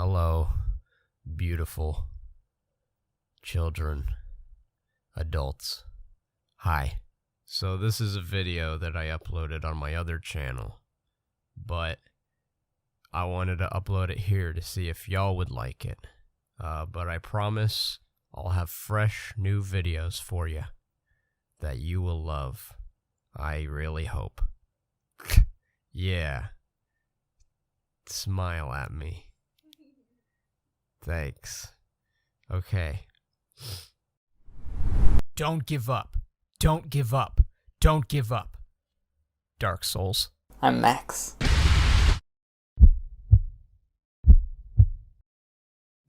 Hello, beautiful children, adults. Hi. So this is a video that I uploaded on my other channel, but I wanted to upload it here to see if y'all would like it. But I promise I'll have fresh new videos for you that you will love. I really hope. Yeah. Smile at me. Thanks. Okay. Don't give up. Don't give up. Don't give up. Dark Souls. I'm Max.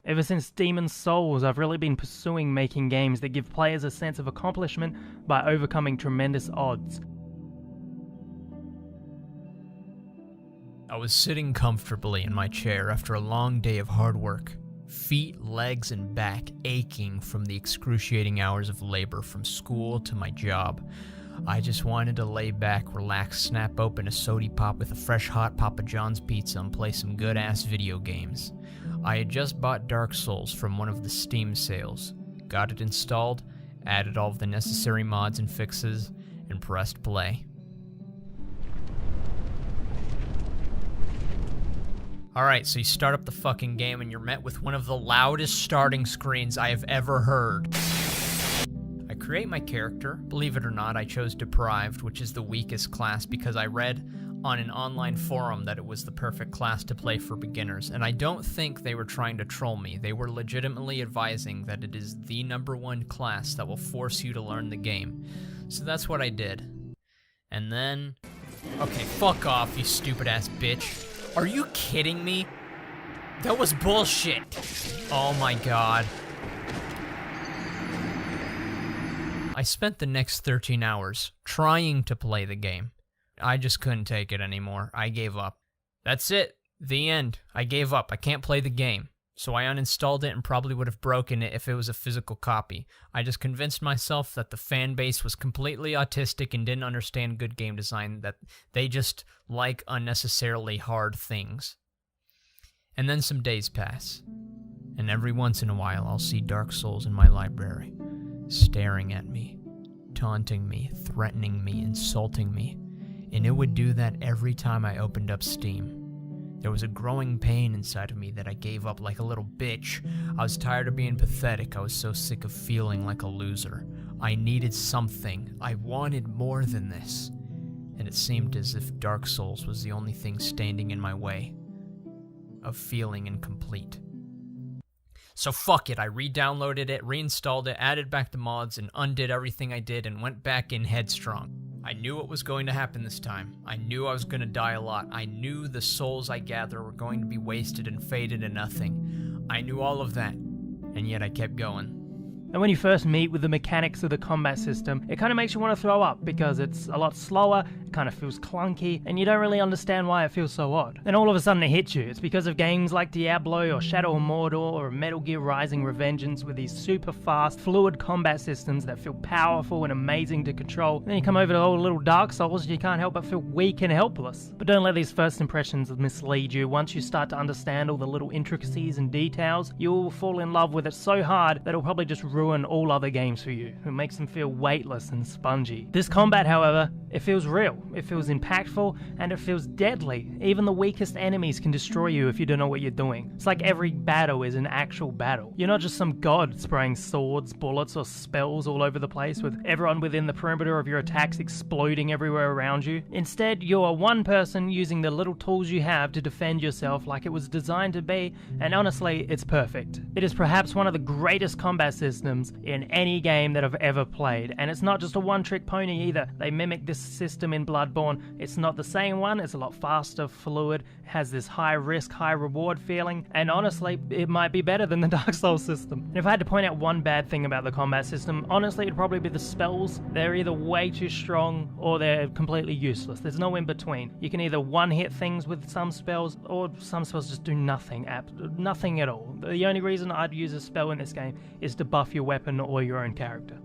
Ever since Demon's Souls, I've really been pursuing making games that give players a sense of accomplishment by overcoming tremendous odds. I was sitting comfortably in my chair after a long day of hard work. Feet, legs, and back aching from the excruciating hours of labor from school to my job. I just wanted to lay back, relax, snap open a sody pop with a fresh hot Papa John's pizza and play some good-ass video games. I had just bought Dark Souls from one of the Steam sales, got it installed, added all of the necessary mods and fixes, and pressed play. Alright, so you start up the fucking game and you're met with one of the loudest starting screens I have ever heard. I create my character. Believe it or not, I chose Deprived, which is the weakest class, because I read on an online forum that it was the perfect class to play for beginners, and I don't think they were trying to troll me. They were legitimately advising that it is the #1 class that will force you to learn the game. So that's what I did. And then... Okay, fuck off, you stupid ass bitch. Are you kidding me? That was bullshit. Oh my god. I spent the next 13 hours trying to play the game. I just couldn't take it anymore. I gave up. That's it. The end. I gave up. I can't play the game. So I uninstalled it and probably would have broken it if it was a physical copy. I just convinced myself that the fan base was completely autistic and didn't understand good game design, that they just like unnecessarily hard things. And then some days pass, and every once in a while I'll see Dark Souls in my library, staring at me, taunting me, threatening me, insulting me, and it would do that every time I opened up Steam. There was a growing pain inside of me that I gave up like a little bitch. I was tired of being pathetic. I was so sick of feeling like a loser. I needed something. I wanted more than this. And it seemed as if Dark Souls was the only thing standing in my way of feeling incomplete. So fuck it, I re-downloaded it, reinstalled it, added back the mods, and undid everything I did and went back in headstrong. I knew what was going to happen this time. I knew I was going to die a lot. I knew the souls I gather were going to be wasted and faded to nothing. I knew all of that, and yet I kept going. And when you first meet with the mechanics of the combat system, it kind of makes you want to throw up because it's a lot slower, it kind of feels clunky, and you don't really understand why it feels so odd. Then all of a sudden it hits you. It's because of games like Diablo or Shadow of Mordor or Metal Gear Rising: Revengeance with these super fast, fluid combat systems that feel powerful and amazing to control. And then you come over to old little Dark Souls and you can't help but feel weak and helpless. But don't let these first impressions mislead you. Once you start to understand all the little intricacies and details, you will fall in love with it so hard that it'll probably just ruin all other games for you. It makes them feel weightless and spongy. This combat, however, it feels real, it feels impactful, and it feels deadly. Even the weakest enemies can destroy you if you don't know what you're doing. It's like every battle is an actual battle. You're not just some god spraying swords, bullets, or spells all over the place with everyone within the perimeter of your attacks exploding everywhere around you. Instead, you're one person using the little tools you have to defend yourself like it was designed to be, and honestly, it's perfect. It is perhaps one of the greatest combat systems in any game that I've ever played, and it's not just a one-trick pony either. They mimic this system in Bloodborne. It's not the same one, it's a lot faster, fluid, has this high risk, high reward feeling, and honestly, it might be better than the Dark Souls system. And if I had to point out one bad thing about the combat system, honestly, it'd probably be the spells. They're either way too strong or they're completely useless. There's no in between. You can either one-hit things with some spells, or some spells just do nothing at all. The only reason I'd use a spell in this game is to buff your weapon or your own character.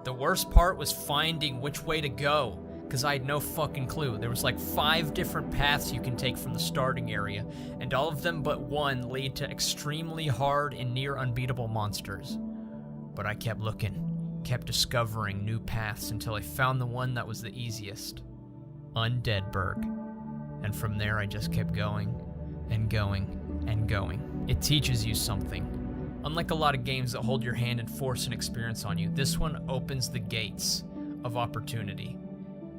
The worst part was finding which way to go. because I had no fucking clue. There was like 5 different paths you can take from the starting area, and all of them but one lead to extremely hard and near unbeatable monsters. But I kept looking, kept discovering new paths until I found the one that was the easiest. Undeadburg. And from there I just kept going, and going, and going. It teaches you something. Unlike a lot of games that hold your hand and force an experience on you, this one opens the gates of opportunity.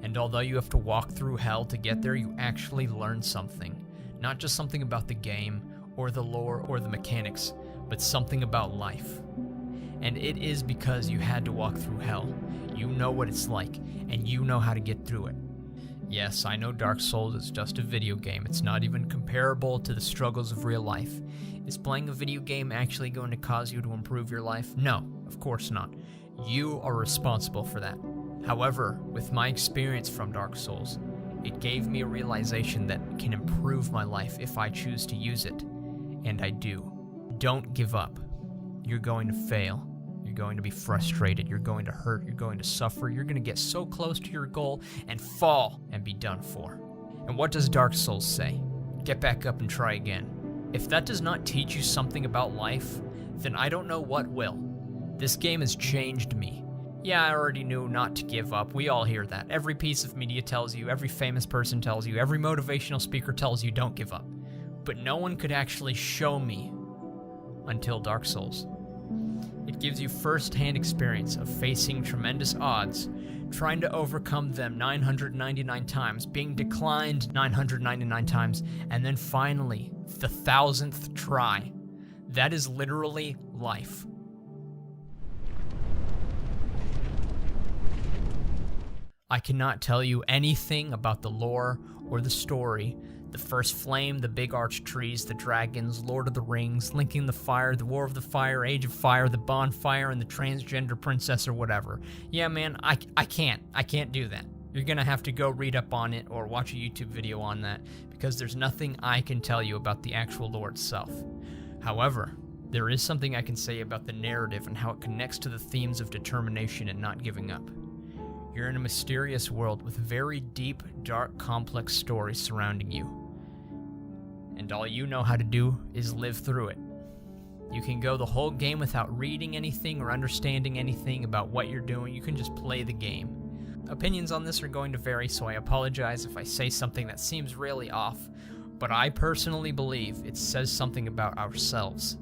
And although you have to walk through hell to get there, you actually learn something. Not just something about the game, or the lore, or the mechanics, but something about life. And it is because you had to walk through hell. You know what it's like, and you know how to get through it. Yes, I know Dark Souls is just a video game. It's not even comparable to the struggles of real life. Is playing a video game actually going to cause you to improve your life? No, of course not. You are responsible for that. However, with my experience from Dark Souls, it gave me a realization that can improve my life if I choose to use it. And I do. Don't give up. You're going to fail. You're going to be frustrated. You're going to hurt. You're going to suffer. You're going to get so close to your goal and fall and be done for. And what does Dark Souls say? Get back up and try again. If that does not teach you something about life, then I don't know what will. This game has changed me. Yeah, I already knew not to give up. We all hear that. Every piece of media tells you, every famous person tells you, every motivational speaker tells you don't give up. But no one could actually show me until Dark Souls. It gives you first-hand experience of facing tremendous odds, trying to overcome them 999 times, being declined 999 times, and then finally, the 1000th try. That is literally life. I cannot tell you anything about the lore or the story. The First Flame, the Big Arch Trees, the Dragons, Lord of the Rings, Linking the Fire, the War of the Fire, Age of Fire, the Bonfire, and the Transgender Princess or whatever. Yeah, man, I can't do that. You're gonna have to go read up on it or watch a YouTube video on that, because there's nothing I can tell you about the actual lore itself. However, there is something I can say about the narrative and how it connects to the themes of determination and not giving up. You're in a mysterious world with very deep, dark, complex stories surrounding you. And all you know how to do is live through it. You can go the whole game without reading anything or understanding anything about what you're doing. You can just play the game. Opinions on this are going to vary, so I apologize if I say something that seems really off, but I personally believe it says something about ourselves.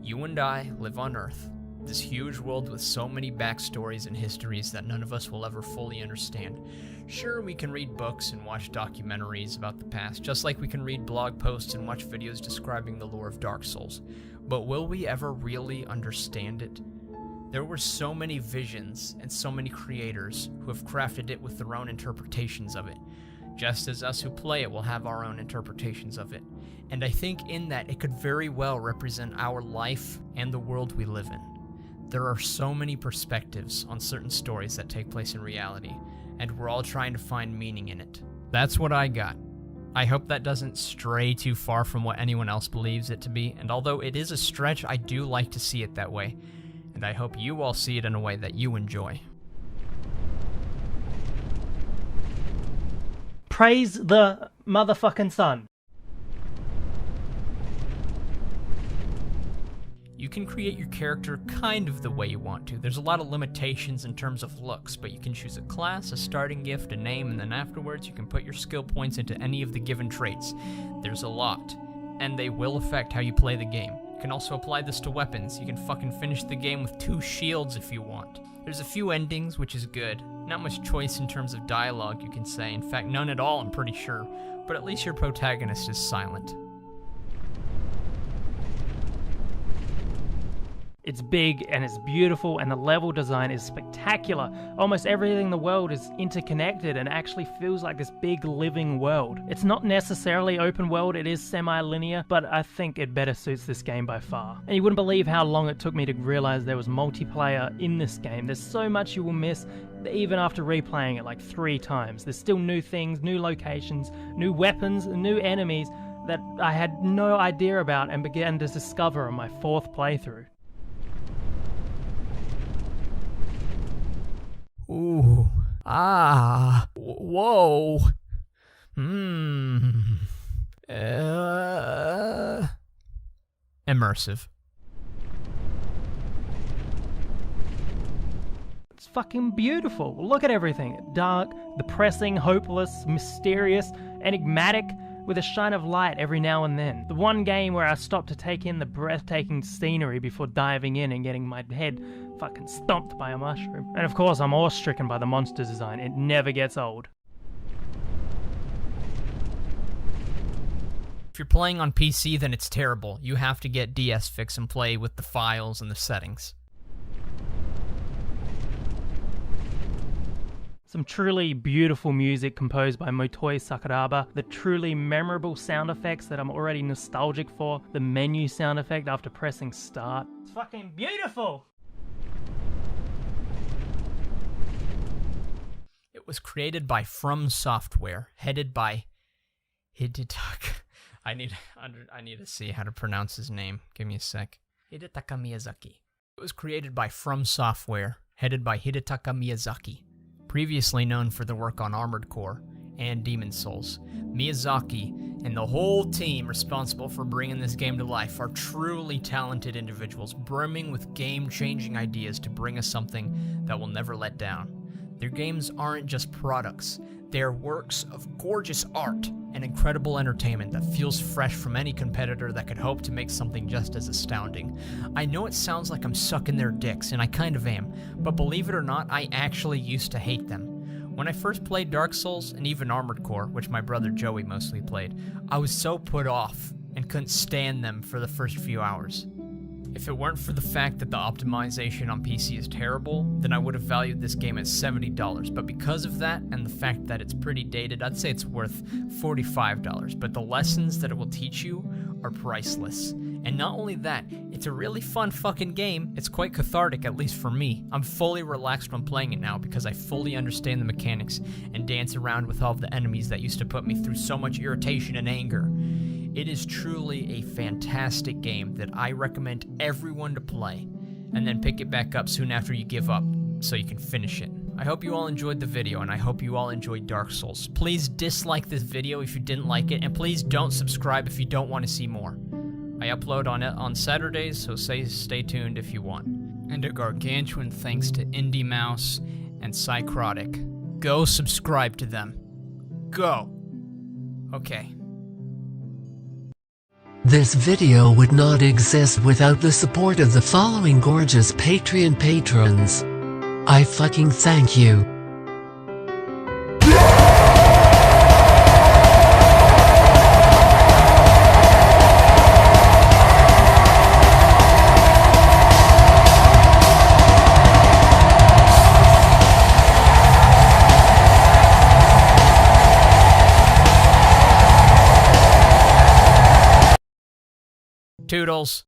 You and I live on Earth. This huge world with so many backstories and histories that none of us will ever fully understand. Sure, we can read books and watch documentaries about the past, just like we can read blog posts and watch videos describing the lore of Dark Souls. But will we ever really understand it? There were so many visions and so many creators who have crafted it with their own interpretations of it, just as us who play it will have our own interpretations of it. And I think in that it could very well represent our life and the world we live in. There are so many perspectives on certain stories that take place in reality, and we're all trying to find meaning in it. That's what I got. I hope that doesn't stray too far from what anyone else believes it to be, and although it is a stretch, I do like to see it that way, and I hope you all see it in a way that you enjoy. Praise the motherfucking sun. You can create your character kind of the way you want to. There's a lot of limitations in terms of looks, but you can choose a class, a starting gift, a name, and then afterwards you can put your skill points into any of the given traits. There's a lot, and they will affect how you play the game. You can also apply this to weapons. You can fucking finish the game with 2 shields if you want. There's a few endings, which is good. Not much choice in terms of dialogue, you can say. In fact, none at all, I'm pretty sure. But at least your protagonist is silent. It's big and it's beautiful and the level design is spectacular. Almost everything in the world is interconnected and actually feels like this big living world. It's not necessarily open world, it is semi-linear, but I think it better suits this game by far. And you wouldn't believe how long it took me to realize there was multiplayer in this game. There's so much you will miss even after replaying it like 3 times. There's still new things, new locations, new weapons, and new enemies that I had no idea about and began to discover on my 4th playthrough. Ooh, Ah. Whoa. Immersive. It's fucking beautiful. Look at everything. Dark, depressing, hopeless, mysterious, enigmatic, with a shine of light every now and then. The one game where I stopped to take in the breathtaking scenery before diving in and getting my head fucking stomped by a mushroom. And of course, I'm awe-stricken by the monster design. It never gets old. If you're playing on PC, then it's terrible. You have to get DS Fix and play with the files and the settings. Some truly beautiful music composed by Motoi Sakuraba, the truly memorable sound effects that I'm already nostalgic for, the menu sound effect after pressing start. It's fucking beautiful! It was created by From Software, headed by Hidetaka. I need to see how to pronounce his name. Give me a sec. Hidetaka Miyazaki. It was created by From Software, headed by Hidetaka Miyazaki. Previously known for the work on Armored Core and Demon's Souls, Miyazaki and the whole team responsible for bringing this game to life are truly talented individuals, brimming with game-changing ideas to bring us something that will never let down. Their games aren't just products, they are works of gorgeous art and incredible entertainment that feels fresh from any competitor that could hope to make something just as astounding. I know it sounds like I'm sucking their dicks, and I kind of am, but believe it or not, I actually used to hate them. When I first played Dark Souls and even Armored Core, which my brother Joey mostly played, I was so put off and couldn't stand them for the first few hours. If it weren't for the fact that the optimization on PC is terrible, then I would have valued this game at $70, but because of that and the fact that it's pretty dated, I'd say it's worth $45, but the lessons that it will teach you are priceless. And not only that, it's a really fun fucking game. It's quite cathartic, at least for me. I'm fully relaxed when playing it now because I fully understand the mechanics and dance around with all of the enemies that used to put me through so much irritation and anger. It is truly a fantastic game that I recommend everyone to play, and then pick it back up soon after you give up, so you can finish it. I hope you all enjoyed the video, and I hope you all enjoyed Dark Souls. Please dislike this video if you didn't like it, and please don't subscribe if you don't want to see more. I upload on it on Saturdays, so stay tuned if you want. And a gargantuan thanks to Indie Mouse and Psychrotic. Go subscribe to them. Go! Okay. This video would not exist without the support of the following gorgeous Patreon patrons. I fucking thank you. Toodles.